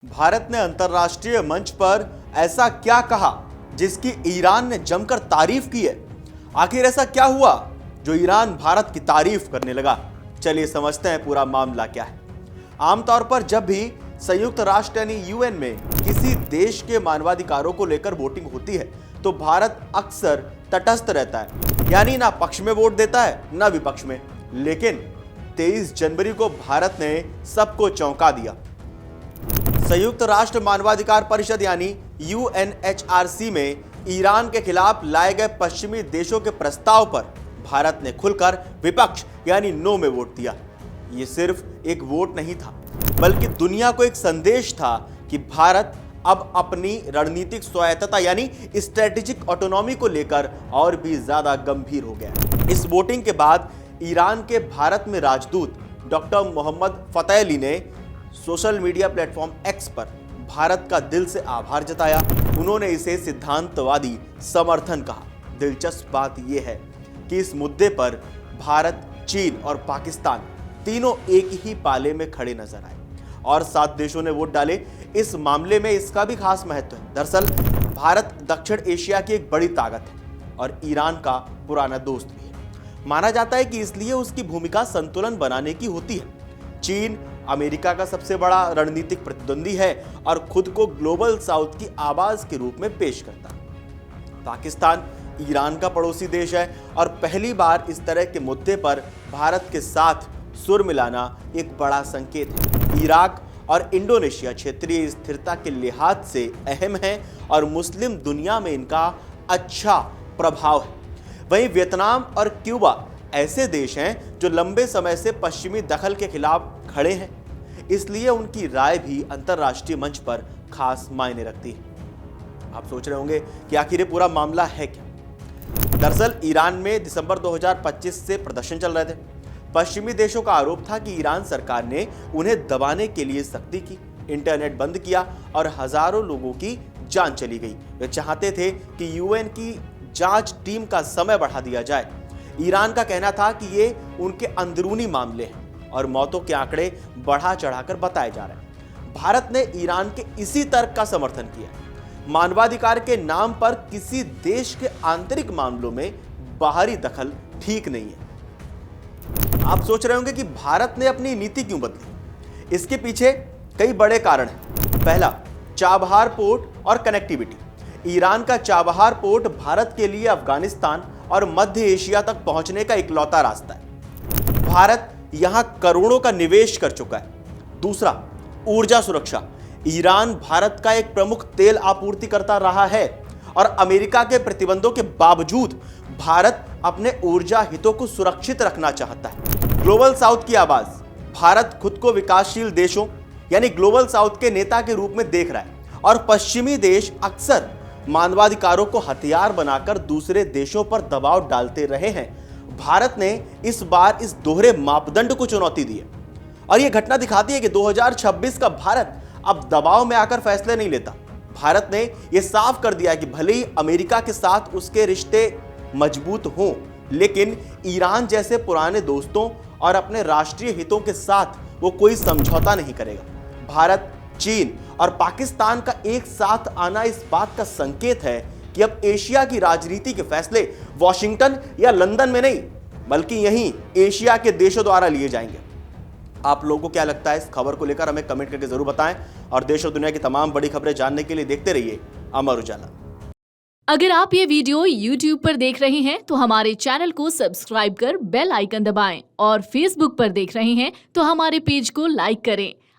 भारत ने अंतर्राष्ट्रीय मंच पर ऐसा क्या कहा जिसकी ईरान ने जमकर तारीफ की है। आखिर ऐसा क्या हुआ जो ईरान भारत की तारीफ करने लगा। चलिए समझते हैं पूरा मामला क्या है। आमतौर पर जब भी संयुक्त राष्ट्र यानी यूएन में किसी देश के मानवाधिकारों को लेकर वोटिंग होती है तो भारत अक्सर तटस्थ रहता है, यानी ना पक्ष में वोट देता है ना विपक्ष में। लेकिन 23 जनवरी को भारत ने सबको चौंका दिया। संयुक्त राष्ट्र मानवाधिकार परिषद यानी यूएनएचआरसी में ईरान के खिलाफ लाए गए पश्चिमी देशों के प्रस्ताव पर भारत ने खुलकर विपक्ष यानी नो में वोट दिया। ये सिर्फ एक वोट नहीं था, बल्कि दुनिया को एक संदेश था कि भारत अब अपनी रणनीतिक स्वायत्तता यानी स्ट्रेटेजिक ऑटोनॉमी को लेकर और भी ज्यादा गंभीर हो गया। इस वोटिंग के बाद ईरान के भारत में राजदूत डॉक्टर मोहम्मद फतेह ने सोशल मीडिया प्लेटफॉर्म एक्स पर भारत का दिल से आभार जताया। उन्होंने इसे सिद्धांतवादी समर्थन कहा। दिलचस्प बात यह है कि इस मुद्दे पर भारत, चीन और पाकिस्तान तीनों एक ही पाले में खड़े नजर आए और 7 देशों ने वोट डाले। इस मामले में इसका भी खास महत्व है। दरअसल भारत दक्षिण एशिया की एक बड़ी ताकत है और ईरान का पुराना दोस्त भी है। माना जाता है कि इसलिए उसकी भूमिका संतुलन बनाने की होती है। चीन अमेरिका का सबसे बड़ा रणनीतिक प्रतिद्वंदी है और खुद को ग्लोबल साउथ की आवाज के रूप में पेश करता है। पाकिस्तान ईरान का पड़ोसी देश है और पहली बार इस तरह के मुद्दे पर भारत के साथ सुर मिलाना एक बड़ा संकेत है। इराक और इंडोनेशिया क्षेत्रीय स्थिरता के लिहाज से अहम है और मुस्लिम दुनिया में इनका अच्छा प्रभाव है। वहीं वियतनाम और क्यूबा ऐसे देश हैं जो लंबे समय से पश्चिमी दखल के खिलाफ खड़े हैं, इसलिए उनकी राय भी अंतर्राष्ट्रीय मंच पर खास मायने रखती है। आप सोच रहे होंगे कि आखिर ये पूरा मामला है क्या। दरअसल ईरान में दिसंबर 2025 से प्रदर्शन चल रहे थे। पश्चिमी देशों का आरोप था कि ईरान सरकार ने उन्हें दबाने के लिए सख्ती की, इंटरनेट बंद किया और हजारों लोगों की जान चली गई। वे चाहते थे कि यूएन की जांच टीम का समय बढ़ा दिया जाए। ईरान का कहना था कि ये उनके अंदरूनी मामले हैं और मौतों के आंकड़े बढ़ा चढ़ाकर बताए जा रहे हैं। भारत ने ईरान के इसी तर्क का समर्थन किया। मानवाधिकार के नाम पर किसी देश के आंतरिक मामलों में बाहरी दखल ठीक नहीं है। आप सोच रहे होंगे कि भारत ने अपनी नीति क्यों बदली। इसके पीछे कई बड़े कारण हैं। पहला, चाबहार पोर्ट और कनेक्टिविटी। ईरान का चाबहार पोर्ट भारत के लिए अफगानिस्तान और मध्य एशिया तक पहुंचने का इकलौता रास्ता है। भारत यहां करोड़ों का निवेश कर चुका है। दूसरा, ऊर्जा सुरक्षा। ईरान भारत का एक प्रमुख तेल आपूर्तिकर्ता रहा है और अमेरिका के प्रतिबंधों के बावजूद भारत अपने ऊर्जा हितों को सुरक्षित रखना चाहता है। ग्लोबल साउथ की आवाज। भारत खुद को विकासशील देशों यानी ग्लोबल साउथ के नेता के रूप में देख रहा है और पश्चिमी देश अक्सर मानवाधिकारों को हथियार बनाकर दूसरे देशों पर दबाव डालते रहे हैं। भारत ने इस बार इस दोहरे मापदंड को चुनौती दी है और यह घटना दिखाती है कि 2026 का भारत अब दबाव में आकर फैसले नहीं लेता। भारत ने यह साफ कर दिया कि भले ही अमेरिका के साथ उसके रिश्ते मजबूत हों, लेकिन ईरान जैसे पुराने दोस्तों और अपने राष्ट्रीय हितों के साथ वो कोई समझौता नहीं करेगा। भारत, चीन और पाकिस्तान का एक साथ आना इस बात का संकेत है कि अब एशिया की राजनीति के फैसले वॉशिंगटन या लंदन में नहीं, बल्कि यहीं एशिया के देशों द्वारा लिए जाएंगे। आप लोगों को क्या लगता है इस खबर को लेकर, हमें कमेंट करके जरूर बताएं और देश और दुनिया की तमाम बड़ी खबरें जानने के लिए देखते रहिए अमर उजाला। अगर आप ये वीडियो YouTube पर देख रहे हैं तो हमारे चैनल को सब्सक्राइब कर बेल आइकन दबाएं और Facebook पर देख रहे हैं तो हमारे पेज को लाइक करें।